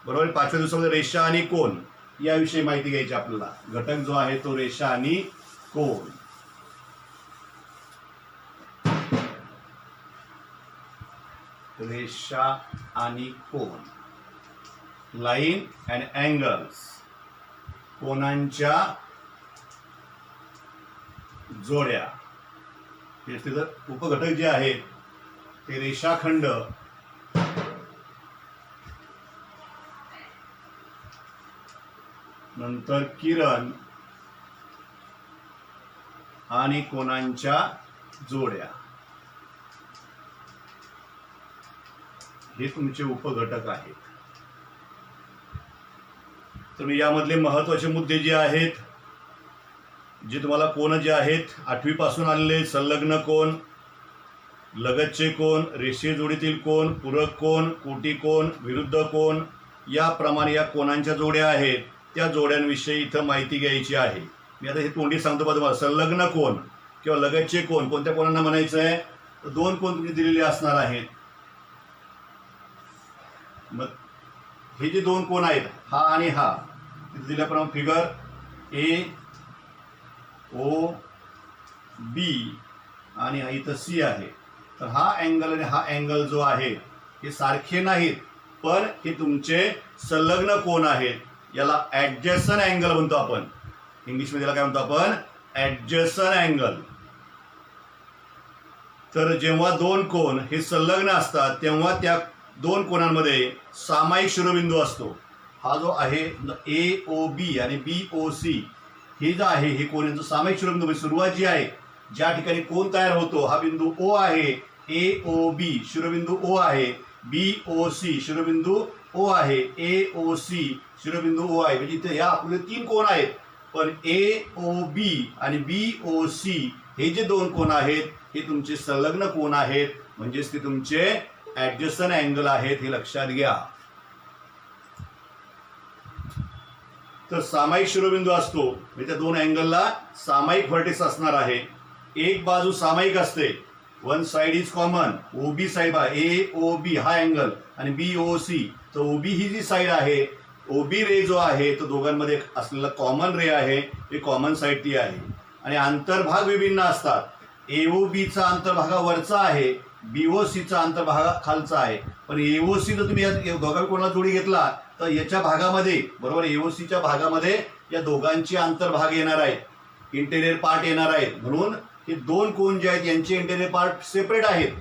बरोबर. 5व्या दिवसामध्ये रेषा आणि कोन याविषयी माहिती घ्यायची आपल्याला. घटक जो आहे तो रेषा आणि कोन. रेषा आणि कोन, लाईन अँड अँगल्स, कोनांच्या जोड्या. उपघटक जे आहेत ते रेषाखंड, नंतर किरण आणि कोनांच्या जोड्या हे तुमचे उपघटक आहेत. तर मी यामधले महत्त्वाचे मुद्दे जे आहेत, जे तुम्हाला कोन जे आहेत 8वी पासून आलेले, संलग्न कोन, लगतचे कोन, रेषीय जोडीतील कोन, पूरक कोन, कोटी कोन, विरुद्ध कोन, याप्रमाणे या कोनांच्या जोड्या आहेत त्या जोड्यांविषयी इथं माहिती घ्यायची आहे. मी आता हे तोंडी सांगतो बघा तुम्हाला. संलग्न कोन किंवा लगतचे कोन कोणत्या कोनांना म्हणायचं आहे? तर 2 कोन तुम्ही दिलेले असणार आहेत. मग हे जे 2 कोन आहेत, हा आणि हा, दिल्याप्रमाणे फिगर ए ओ बी आणि हा इथं सी आहे. तर हा अँगल आणि हा अँगल जो आहे हे सारखे नाहीत, पण हे तुमचे संलग्न कोन आहेत. याला ॲडजस्टंट अँगल म्हणतो आपण. इंग्लिशमध्ये याला काय म्हणतो आपण? Adjacent angle. तर जेव्हा 2 कोन हे संलग्न असतात तेव्हा त्या 2 कोनांमध्ये सामायिक शिरोबिंदू असतो. हा जो आहे ए ओ बी आणि बी ओ सी, हे जे आहे हे कोन यांचं सामायिक शिरोबिंदू. म्हणजे सुरुवात जी आहे, ज्या ठिकाणी कोन तयार होतो हा बिंदू ओ आहे. ए ओ बी शिरोबिंदू ओ आहे. बी ओ सी शिरोबिंदू ओ आहे. ए ओ सी शिरोबिंदू ओ आहे. म्हणजे इथे या आपले 3 कोन आहेत, पण ए ओ बी आणि बी ओ सी हे जे 2 कोन आहेत हे तुमचे संलग्न कोन आहेत. म्हणजेच ते तुमचे ॲडजस्टंट अँगल आहेत, हे लक्षात घ्या. तर सामायिक शिरोबिंदू असतो म्हणजे त्या 2 अँगलला सामायिक व्हर्टेक्स असणार आहे. एक बाजू सामायिक असते, one side is common. O B side A O B हा अँगल आणि बी ओ सी. तर ओ बी ही जी साइड आहे, ओ बी रे जो आहे तो दोघांमध्ये असलेला कॉमन रे आहे, हे कॉमन साइड ती आहे. आणि अंतर्भाग विभिन्न असतात. ए ओ बीचा अंतर्भाग वरचा आहे, बी ओ सीचा अंतर्भाग खालचा आहे. पण ए ओ सी जर तुम्ही या दोघांना कोणाला जोडी घेतला तर याच्या भागामध्ये, बरोबर, ए ओ सीच्या भागामध्ये या दोघांचे अंतर्भाग येणार आहेत, इंटेरियर पार्ट येणार आहेत. म्हणून हे 2 कोन जे आहेत यांचे इंटेरियर पार्ट सेपरेट आहेत.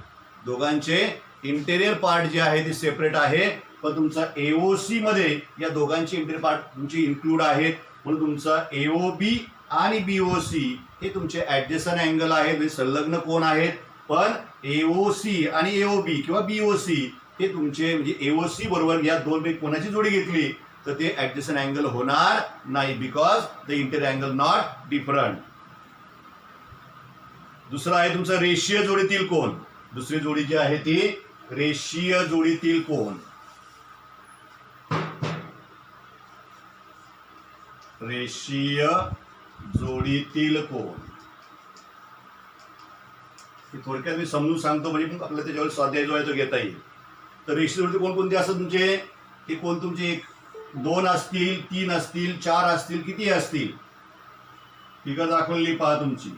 दोघांचे इंटेरियर पार्ट जे आहे ते सेपरेट आहे, पण तुमचा एओसी मध्ये या दोघांचे इंटेरियर पार्ट तुमचे इन्क्लूड आहेत. म्हणून तुमचा एओबी आणि बीओसी हे तुमचे ॲडजस्टंट अँगल आहेत, म्हणजे संलग्न कोन आहेत. पण एओसी आणि एओबी किंवा बीओसी हे तुमचे, म्हणजे एओसी बरोबर या 2 पैकी कोणाची जोडी घेतली तर ते ॲडजस्टंट अँगल होणार नाही, because the interior angle not different. दुसरा आहे तुमचा रेषीय जोडीतील कोन. दुसरी जोडी जी आहे ती रेषीय जोडीतील कोन. रेषीय जोडीतील कोन थोडक्यात मी समजून सांगतो, म्हणजे आपल्याला त्याच्यावर स्वाध्याय जो आहे तो घेता येईल. तर रेषीय जोडीतील कोन कोणते असतात तुमचे? हे कोन तुमचे 2 असतील, 3 असतील, 4 असतील, किती असतील? फिगर दाखवलेली पहा तुमची.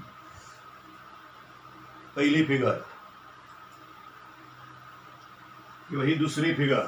पहिली फिगर किंवा ही दुसरी फिगर.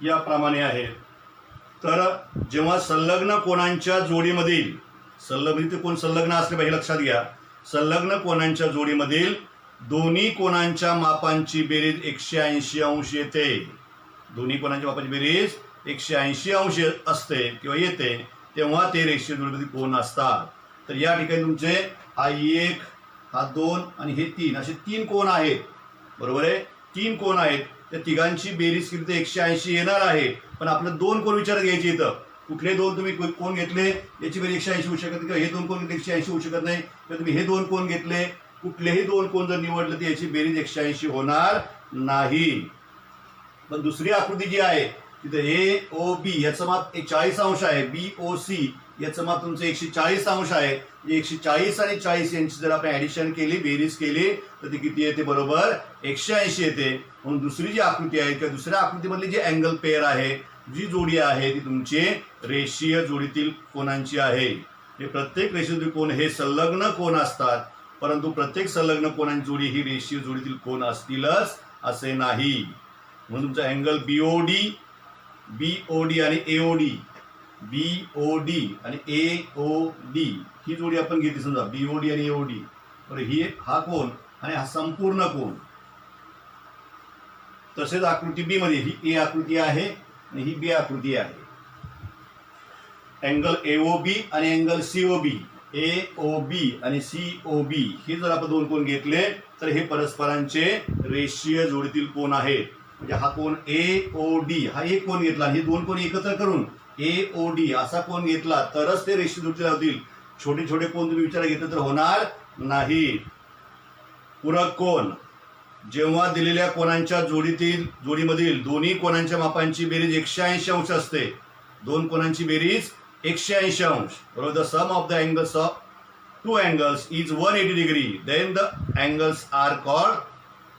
याप्रमाणे आहे. तर जेव्हा संलग्न कोनांच्या जोडीमधील, संलग्न कोण संलग्न असले पाहिजे लक्षात घ्या, संलग्न कोनांच्या जोडीमधील दोन्ही कोनांच्या मापांची बेरीज 180 अंश येते. दोन्ही कोनांच्या मापांची बेरीज 180 अंश असते किंवा येते, तेव्हा ते रेषीय जोडीमधील कोन असतात. तर या ठिकाणी तुमचे हा 1, हा 2 आणि हे 3 असे 3 कोन आहेत, बरोबर आहे. 3 कोन आहेत. त्या तिघांची बेरीज केली तर 180 येणार आहे. पण आपलं 2 कोण विचारात घ्यायचे इथं. कुठले 2 तुम्ही कोण घेतले याची बेरीज 180 होऊ शकत नाही, किंवा हे 2 कोण 180 होऊ शकत नाही, किंवा तुम्ही हे 2 कोण घेतले, कुठलेही 2 कोण जर निवडले तर याची बेरीज 180 होणार नाही. पण दुसरी आकृती जी आहे तिथे ए ओ बी याचं माप 40 अंश आहे, बी ओ सी याचं माप तुमचं 140 अंश आहे. 140 आणि 40 यांची जर आपण ऍडिशन केली, बेरीज केली तर ती किती येते, बरोबर 180 येते. म्हणून दुसरी जी आकृती आहे किंवा दुसऱ्या आकृतीमधली जी अँगल पेअर आहे, जी जोडी आहे ती तुमची रेषीय जोडीतील कोणांची आहे. हे प्रत्येक रेषीय कोण हे संलग्न कोण असतात, परंतु प्रत्येक संलग्न कोणांची जोडी ही रेषीय जोडीतील कोण असतीलच असे नाही. म्हणून तुमचा अँगल बीओडी आणि एओडी, बीओडी आणि एओडी ही जोडी आपण घेतली समजा, बीओडी आणि एओडी, तर ही हा कोण आणि हा संपूर्ण कोण. तसेच आकृती बी मध्ये ही ए आकृती आहे आणि ही बी आकृती आहे. अँगल एओबी आणि अँगल सीओबी, एओबी आणि सीओबी हे जर आपण 2 कोण घेतले तर हे परस्परांचे रेषीय जोडीतील कोण आहेत. म्हणजे हा कोण एओडी हा एक कोण घेतला, हे 2 कोण एकत्र करून एओडी असा कोण घेतला तरच ते रेषीय जोडीतील होतील. छोटे छोटे कोण तुम्ही विचारात घेतले तर होणार नाही. पूरक कोण, जेव्हा दिलेल्या कोणांच्या जोडीमधील दोन्ही कोणांच्या मापांची बेरीज 180 अंश असते, 2 कोणांची बेरीज 180 अंश, बरोबर. The sum of the angles of 2 angles is 180 degree, then the angles are called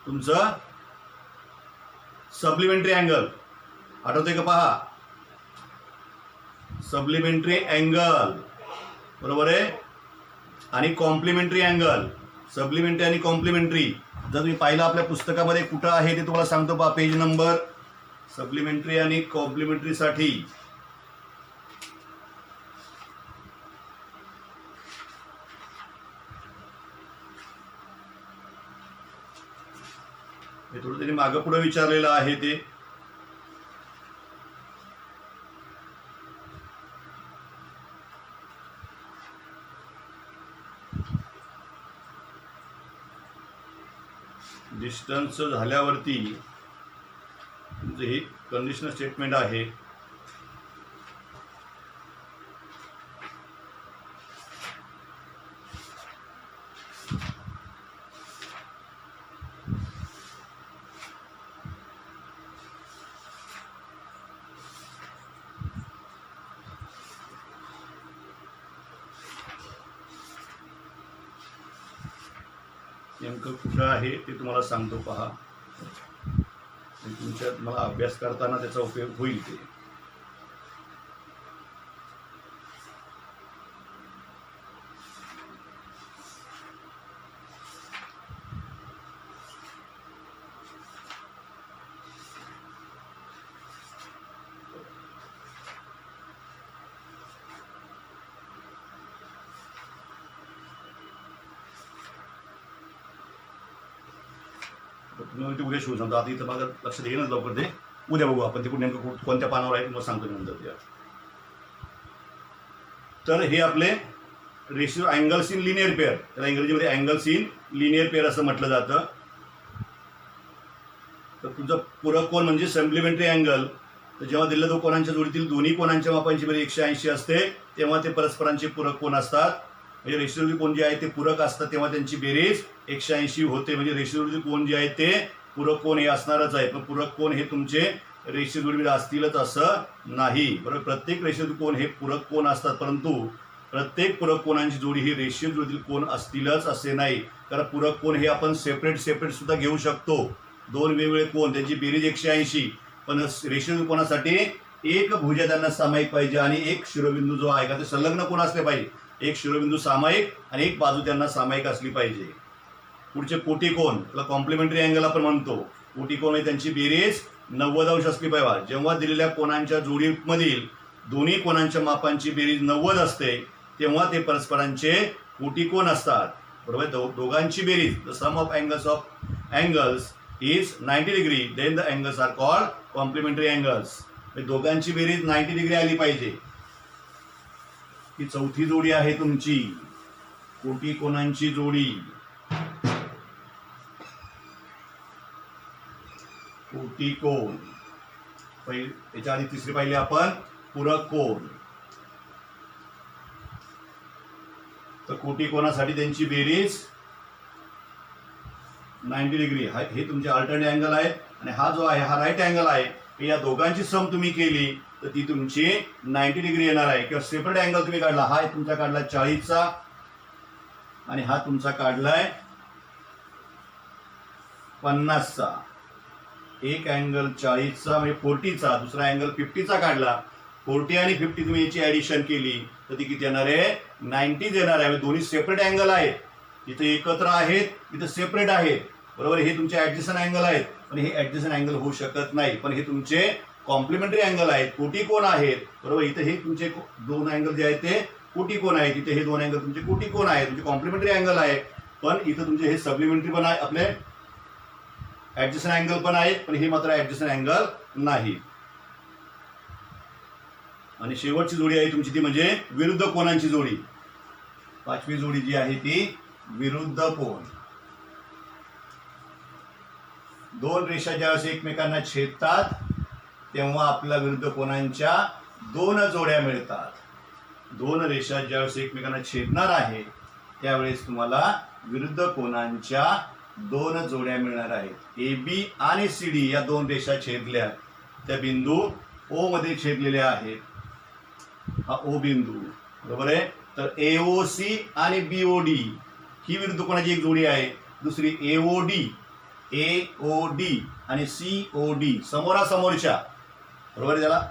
तुमचं सप्लिमेंटरी अँगल. आठवते का पहा, सप्लिमेंटरी अँगल बरोबर आहे, आणि कॉम्प्लिमेंटरी अँगल. सप्लिमेंटरी आणि कॉम्प्लिमेंटरी जर तुम्ही पाहिलं आपल्या पुस्तकामध्ये कुठं आहे ते तुम्हाला सांगतो पहा, पेज नंबर सप्लिमेंटरी आणि कॉम्प्लिमेंटरी साठी. हे थोडं त्यांनी मागं पुढे विचारलेलं आहे ते. डिस्टन्स झाल्यावरती हे कंडिशनल स्टेटमेंट आहे. नेमकं कुठं आहे ते तुम्हाला सांगतो पहा, तुमच्यात मला अभ्यास करताना त्याचा उपयोग होईल ते. तुम्ही ते उद्या शिवून सांगतो. आता इथं माझं लक्षात येईनच लवकर ते. उद्या बघू आपण ते कुठे नेमकं कोणत्या पानावर आहे तुम्हाला सांगतो नंतर त्या. तर हे आपले ratio angles in linear pair, त्याला इंग्रजीमध्ये अँगल्स इन लिनियर पेअर असं म्हटलं जातं. तर तुझं पूरक कोण म्हणजे सप्लिमेंटरी अँगल. तर जेव्हा दिलेल्या 2 कोणांच्या जोडीतील दोन्ही कोणांच्या मापांची बेरीज 180 असते तेव्हा ते परस्परांचे पूरक कोण असतात. म्हणजे रेषीय कोण जे आहे ते पूरक असतात तेव्हा त्यांची बेरीज 180 होते. म्हणजे रेषीय कोण जे आहे ते पूरक कोण हे असणारच आहे. पण पूरक कोण हे तुमचे रेषीय जोडीमध्ये असतीलच असं नाही, बरोबर. प्रत्येक रेषीय कोण हे पूरक कोण असतात, परंतु प्रत्येक पूरक कोणांची जोडी ही रेषीय जोडीतील कोण असतीलच असे नाही. कारण पूरक कोण हे आपण सेपरेट सुद्धा घेऊ शकतो. 2 वेगवेगळे कोण त्यांची बेरीज 180, पण रेषीय कोणासाठी एक भुजा त्यांना सामायिक पाहिजे आणि एक शिरोबिंदू जो आहे का ते संलग्न कोण असले पाहिजे. एक शिरोबिंदू सामायिक आणि एक बाजू त्यांना सामायिक असली पाहिजे. पुढचे कोटी कोण, त्याला कॉम्प्लिमेंटरी अँगल आपण म्हणतो. कोटी कोण आहे त्यांची बेरीज 90 अंश असली पाहिजे. जेव्हा दिलेल्या कोणांच्या जोडीमधील दोन्ही कोणांच्या मापांची बेरीज 90 असते तेव्हा ते परस्परांचे कोटी कोण असतात, बरोबर. दोघांची बेरीज the sum of angles is 90 degree, then the angles are called complementary angles. दोघांची बेरीज 90 डिग्री आली पाहिजे. ही चौथी जोडी आहे तुमची कोटी कोणांची जोडी. कोटिकोन. याच्या आधी तिसरी पाहिली आपण पूरक कोन. तर कोटिकोनासाठी त्यांची बेरीज 90 डिग्री. हे तुमचे अल्टरनेट अँगल आहेत आणि हा जो आहे हा राईट अँगल आहे. या दोघांची सम तुम्ही केली तर ती तुमची 90 डिग्री येणार आहे. किंवा सेपरेट अँगल तुम्ही काढला, हा तुमचा काढला 40चा आणि हा तुमचा काढलाय 50चा. एक अँगल 40चा म्हणजे 40चा, दुसरा अँगल 50चा काढला. 40 आणि 50 तुम्ही याची ऍडिशन केली तर ती किती येणार आहे? 90 येणार आहे. दोन्ही सेपरेट अँगल आहेत. इथे एकत्र आहेत, इथे सेपरेट आहेत. बरोबर. हे तुमचे ऍडजस्टंट अँगल आहेत पण हे ऍडजस्टंट अँगल होऊ शकत नाही. पण हे तुमचे कॉम्प्लिमेंटरी अँगल आहेत, कोटिकोन आहेत. बरोबर. इथे हे तुमचे दोन अँगल जे आहेत ते कोटिकोन आहेत. इथे हे दोन अँगल तुमचे कोटिकोन आहेत, तुमचे कॉम्प्लिमेंटरी अँगल आहे. पण इथं तुमचे हे सप्लिमेंटरी पण आहे, आपले ऍडजस्टंट अँगल पण आहेत, पण हे मात्र ऍडजस्टंट अँगल नाही. आणि शेवटची जोडी आहे तुमची ती म्हणजे विरुद्ध कोनांची जोडी. पाचवी जोडी जी आहे ती विरुद्ध कोन. दोन रेषा ज्यावेळेस एकमेकांना छेदतात तेव्हा आपल्या विरुद्ध कोनांच्या दोन जोड्या मिळतात. दोन रेषा ज्यावेळेस एकमेकांना छेदणार आहे त्यावेळेस तुम्हाला विरुद्ध कोनांच्या दोन जोड्या मिळणार आहेत. ए बी आणि सी डी या दोन रेषा छेदल्या, त्या बिंदू ओ मध्ये छेदलेल्या आहेत. हा ओ बिंदू. बरोबर आहे. तर एओसी आणि बीओडी ही विरुद्ध कोणाची एक जोडी आहे. दुसरी एओडी आणि सीओडी समोरासमोरच्या. बरोबर आहे. त्याला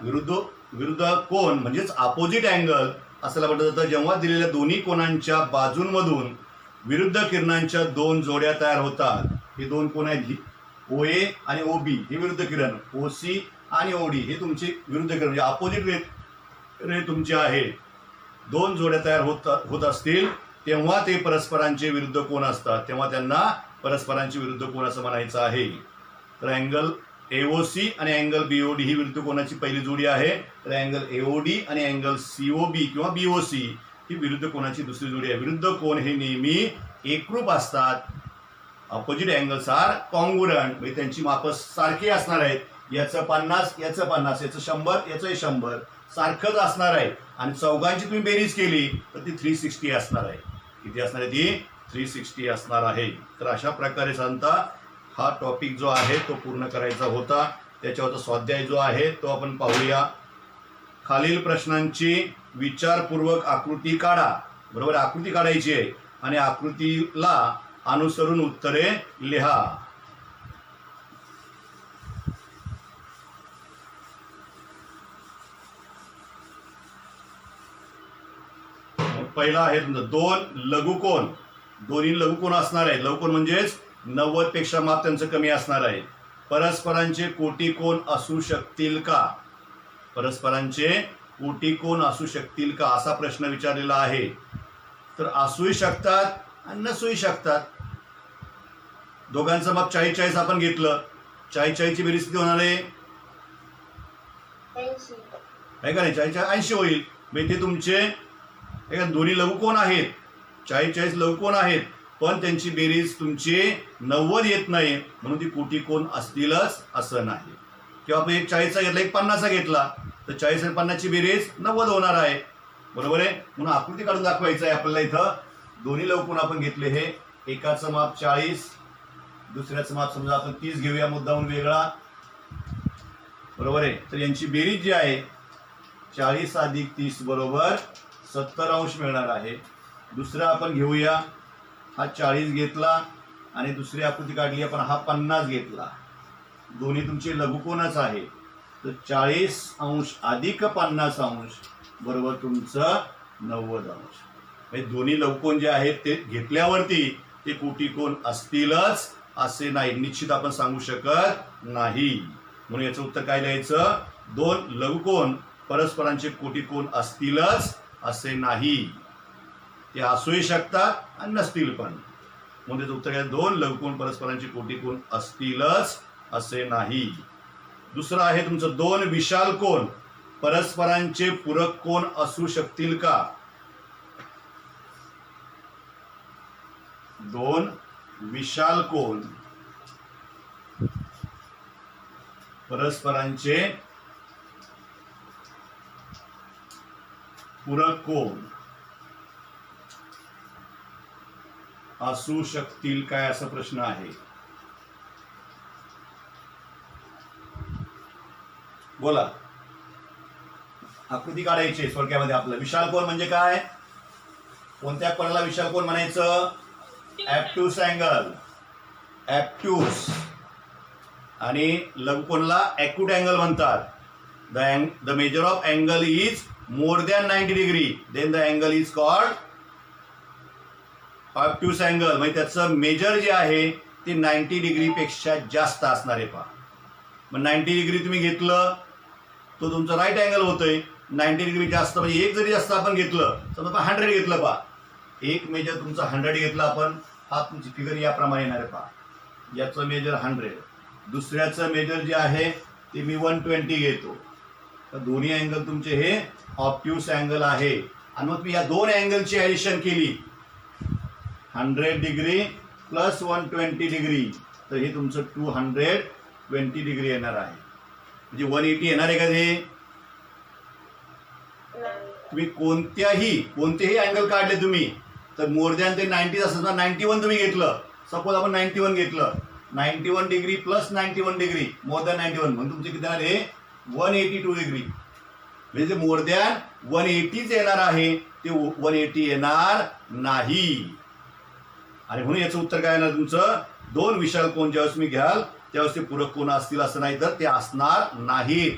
विरुद्ध कोन म्हणजेच अपोजिट अँगल असं म्हटलं जातं जेव्हा दिलेल्या दोन्ही कोनांच्या बाजूंमधून विरुद्ध किरणांच्या दोन जोड्या तयार होतात. हे दोन कोण आहेत, ओए आणि ओबी हे विरुद्ध किरण, ओसी आणि ओडी हे तुमचे विरुद्ध किरण म्हणजे अपोजिट रे तुमचे आहेत. दोन जोड्या तयार होत असतील तेव्हा ते परस्परांचे विरुद्ध कोन असतात, तेव्हा त्यांना परस्परांचे विरुद्ध कोन असं म्हणायचं आहे. तर अँगल एओसी आणि अँगल बीओडी ही विरुद्ध कोनाची पहिली जोडी आहे. तर अँगल एओडी आणि अँगल सीओबी किंवा बीओसी ही विरुद्ध कोनाची दुसरी जोडी आहे. विरुद्ध कोन हे नेहमी एकरूप असतात. अपोजिट अँगल्स आर कॉन्ग्रुएंट म्हणजे त्यांची माप सारखी असणार आहेत. याचं 50, याचं 50, याचं 100, याचं 100 सारखंच असणार आहे. आणि चौघांची तुम्ही बेरीज केली तर ती 360 असणार आहे. किती असणार आहे ती? 360 असणार आहे. तर अशा प्रकारे सांगता हा टॉपिक जो आहे तो पूर्ण करायचा होता. त्याच्यावरचा स्वाध्याय जो आहे तो आपण पाहूया. खालील प्रश्नांची विचारपूर्वक आकृती काढा. बरोबर. आकृती काढायची आहे आणि आकृतीला अनुसरून उत्तरे लिहा. पहिला आहे तुमचा दोन लघुकोन. दोन्ही लघुकोन असणार आहे. लघुकोन म्हणजेच 90 पेक्षा माप त्यांचं कमी असणार आहे. परस्परांचे कोटिकोन असू शकतील का? परस्परांचे कोटिकोन असू शकतील का असा प्रश्न विचारलेला आहे. तर असूही शकतात आणि नसूही शकतात. दोघांचं माप 40-40 आपण घेतलं. 40-40 ची बेरीज किती होणार आहे? 80 आहे का नाही? 40-80 होईल. म्हणजे ते तुमचे दोन्ही लघुकोन आहेत. 40-40 लघुकोन आहेत पण त्यांची बेरीज तुमची 90 येत नाही म्हणून ती कोटिकोन असतीलच असं नाही. किंवा आपण एक 40चा घेतला एक 50चा घेतला तर 40 आणि 50 ची बेरीज 90 होणार आहे. बरोबर आहे. म्हणून आकृती काढून दाखवायचं आहे आपल्याला. इथं दोन्ही लघुकोन आपण घेतले. हे एकाचं माप 40, दुसऱ्याचं माप समजा आपण 30 घेऊया मुद्दाहून वेगळा. बरोबर आहे. तर यांची बेरीज जी आहे 40 अधिक 30 बरोबर 70 अंश मिळणार आहे. दुसरा आपण घेऊया. हा 40 घेतला आणि दुसरी आकृती काढली आपण, हा 50 घेतला. दोन्ही तुमचे लघुकोनच आहे. तर 40 अंश अधिक 50 अंश बरोबर तुमचं 90 अंश. म्हणजे दोन्ही लघुकोन जे आहेत ते घेतल्यावरती ते कोटिकोन असतीलच असे नाही, निश्चित आपण सांगू शकत नाही. म्हणून याचं उत्तर काय द्यायचं? दोन लघुकोन परस्परांचे कोटिकोन असतीलच असे नाही. ते असूही शकतात आणि नसतील पण. म्हणून त्याचं उत्तर आहे दोन लघुकोन परस्परांचे कोटिकोन असतीलच असे नाही. दुसरं आहे तुमचं दोन विशाल कोन परस्परांचे पूरक कोन असू शकतील का? दोन विशाल कोन परस्परांचे पूरक कोन असू शकतील काय, असा प्रश्न आहे. बोला. आकृती काढायची थोडक्यामध्ये. आपलं विशाल कोन म्हणजे काय? कोणत्या कोनाला विशाल कोन म्हणायचं? Obtuse angle, obtuse. आणि लघुकोनाला ॲक्यूट अँगल म्हणतात. The measure of angle is more than 90 degree, then the angle is called obtuse angle. म्हणजे त्याचं मेजर जे आहे ते 90 डिग्रीपेक्षा जास्त असणार आहे. पहा, मग 90 डिग्री तुम्ही घेतलं तो तुमचं राईट अँगल होतोय. 90 डिग्री जास्त म्हणजे एक जरी जास्त आपण घेतलं तर आपण 100 घेतलं. पहा, एक मेजर तुमचा 100 घेतला आपण, हा तुमची फिगर याप्रमाणे येणार आहे. पहा, याचं मेजर 100, दुसऱ्याचं मेजर जे आहे ते मी 120 घेतो. तर दोन्ही अँगल तुमचे हे ऑब्ट्यूस अँगल आहे. आणि मग तुम्ही या दोन अँगलची ॲडिशन केली, 100 डिग्री प्लस 120 डिग्री, तर हे तुमचं 220 डिग्री येणार आहे. म्हणजे 180 येणार आहे का? ते तुम्ही कोणतेही अँगल काढले तुम्ही तर मोर दॅन ते 90 असतात ना. 91 तुम्ही घेतलं, सपोज आपण 91 घेतलं, 91 degree plus 91 degree more than 91, म्हणून तुमचे किती येणार आहे? 182 डिग्री. म्हणजे मोर दॅन 180 येणार आहे, ते 180 येणार नाही. आणि म्हणून याचं उत्तर काय येणार तुमचं? दोन विशाल कोन ज्यावेळेस तुम्ही घ्याल त्यावेळेस ते पूरक कोन असतील असं नाही, तर ते असणार नाहीत.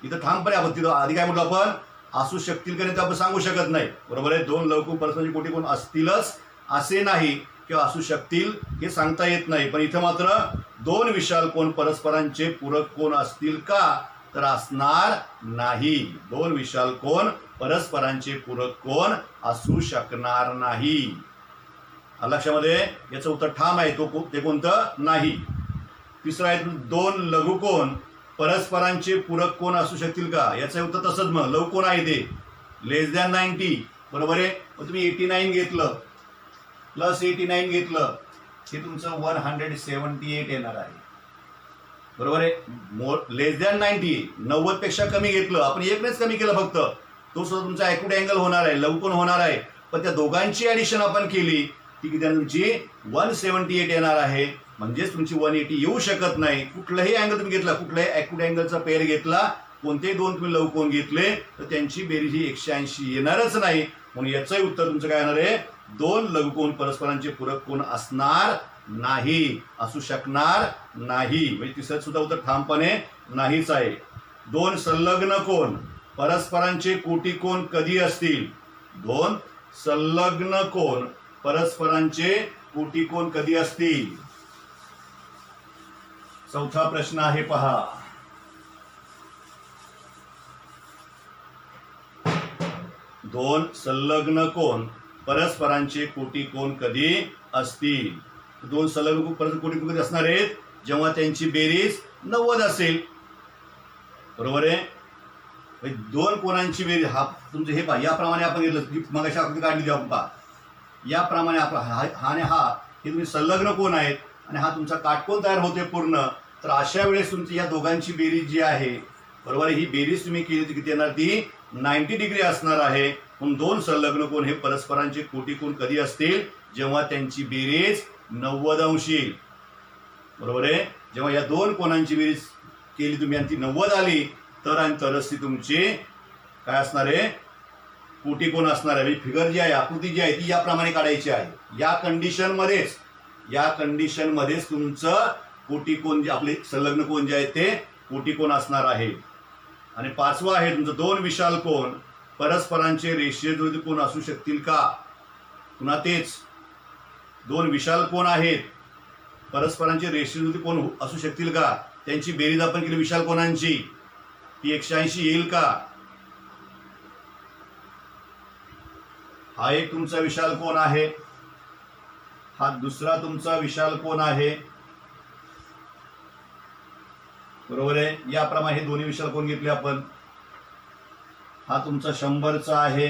इथं ठामपणे आपण तिथं आधी काय म्हटलं आपण? असू शकतील का नाही ते आपण सांगू शकत नाही. बरोबर आहे. दोन लघुकोन परस्परांची कोटी कोन असतीलच असे नाही किंवा असू शकतील हे सांगता येत नाही. पण इथं मात्र दोन विशाल कोन परस्परांचे पूरक कोन असतील का, तर असणार नाही. दोन विशाल कोन परस्परांचे पूरक कोन असू शकणार नाही. लक्षामध्ये याचं उत्तर ठाम आहे. ते कोणतं? नाही. तिसरं आहे दोन लघुकोन परस्परांचे पूरक कोन असू शकतील का, याचं उत्तर तसंच. मग लघुकोन आहे ते लेस दॅन 90, बरोबर आहे. मग तुम्ही 89 घेतलं प्लस 89 घेतलं, हे तुमचं 178 येणार आहे. बरोबर आहे. लेस दॅन 90 पेक्षा कमी घेतलं आपण, एकनेच कमी केलं फक्त, तो सुद्धा तुमचा ॲक्यूट अँगल होणार आहे, लघुकोन होणार आहे. पण त्या दोघांची ॲडिशन आपण केली ती किती तुमची 178 येणार आहे. म्हणजेच तुमची 180 येऊ शकत नाही. कुठलाही अँगल तुम्ही घेतला, कुठल्याही ॲक्यूट अँगलचा पेअर घेतला, कोणतेही दोन तुम्ही लघुकोन घेतले तर त्यांची बेरीज ही 180 येणारच नाही. म्हणून याचंही उत्तर तुमचं काय येणार आहे? दोन लघुकोन परस्परांचे पूरक कोन असणार नाही, असू शकणार नाही. म्हणजे तिसरं सुद्धा उत्तर ठामपणे नाहीच आहे. दोन संलग्न कोन परस्परांचे कोटी कोन कधी असतील? दोन संलग्न कोन परस्परांचे कोटी कोन कधी असतील? चौथा प्रश्न आहे पहा. दोन संलग्न कोन परस्परांचे कोटी कोन कधी असतील? दोन संलग्न कोन कोटी कोन कधी असणार आहेत? जेव्हा त्यांची बेरीज 90 असेल. बरोबर आहे. दोन कोणांची बेरीज, हा तुमचं हे पहा याप्रमाणे आपण घेतलं, मग अशा आकृती काढली आपण. पहा याप्रमाणे आपण हा आणि हा हे तुम्ही संलग्न कोन आहेत आणि हा तुमचा काटकोन तयार होते पूर्ण. तर अशा वेळेस तुमची या दोघांची बेरीज जी आहे, बरोबर आहे, ही बेरीज तुम्ही केली तर किती येणार? ती 90 डिग्री असणार आहे. म्हणून दोन संलग्न कोन हे परस्परांचे कोटी कोन कधी असतील? जेव्हा त्यांची बेरीज 90 अंश येईल. बरोबर आहे. जेव्हा या दोन कोणांची बेरीज केली तुम्ही आणि ती 90 आली तर आणि तरच ती तुमची काय असणार आहे? कोटी कोन असणार आहे. फिगर जी आहे, आकृती जी आहे ती याप्रमाणे काढायची आहे. या कंडिशनमध्येच तुमचं कोटी कोन जे आपले संलग्न कोन जे आहेत ते कोटी कोन असणार आहे. आणि पाचवा आहे तुमचं दोन विशाल कोन परस्परांचे रेषीय विरोधी कोन असू शकतील का? पुन्हा तेच दोन विशाल कोन आहेत, परस्परांचे रेषीय विरोधी कोन असू शकतील का? त्यांची बेरीज आपण केली विशाल कोनांची, ती 180 येईल का? हा एक तुमचा विशाल कोन आहे, हा दुसरा तुमचा विशाल कोन आहे. बरोबर आहे. याप्रमाणे हे दोन्ही विशाल कोन घेतले आपण. हा तुमचा 100चा आहे,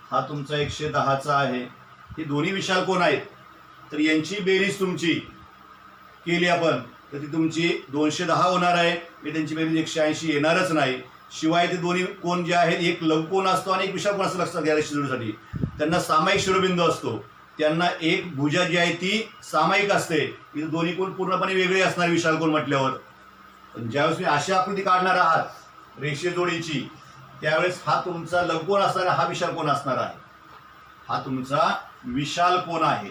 हा तुमचा 110चा आहे. हे दोन्ही विशाल कोन आहेत. तर यांची बेरीज तुमची केली आपण तर ती तुमची 210 होणार आहे. मी त्यांची बेरीज 180 येणारच नाही. शिवाय ते दोन्ही कोण जे आहेत, एक लघुकोन असतो आणि एक विशाल कोन असतो. लक्षात घ्या रेषेजुळीसाठी त्यांना सामायिक शिरोबिंदू असतो. त्यांना एक भुजा जी आहे ती सामायिक असते. इथे दोन्ही कोण पूर्णपणे वेगळे असणार विशाल कोन म्हटल्यावर. पण ज्यावेळेस मी अशी आकृती काढणार आहात रेषेजोडीची, त्यावेळेस हा तुमचा लघुकोन असणार आहे, हा विशाल कोन असणार आहे. हा तुमचा विशाल कोन आहे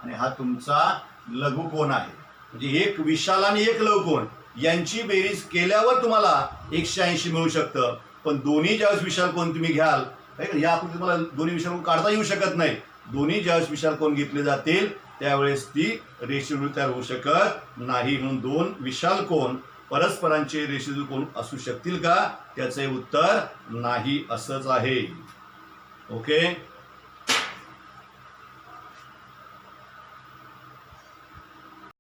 आणि हा तुमचा लघुकोन आहे. म्हणजे एक विशाल आणि एक लघुकोन यांची बेरीज केल्यावर तुम्हाला 180 मिळू शकतं. पण दोन्ही ज्यावेळेस विशाल कोन तुम्ही घ्याल, या आकृतीत तुम्हाला दोन्ही विशाल कोन काढता येऊ शकत नाही. दोन्ही ज्यावेळेस विशाल कोन घेतले जातील त्यावेळेस ती रेषेजुळी तयार होऊ शकत नाही. म्हणून दोन विशाल कोन परस्परांचे रेषेजुळी कोन असू शकतील का? त्याचे उत्तर नाही असंच आहे. ओके.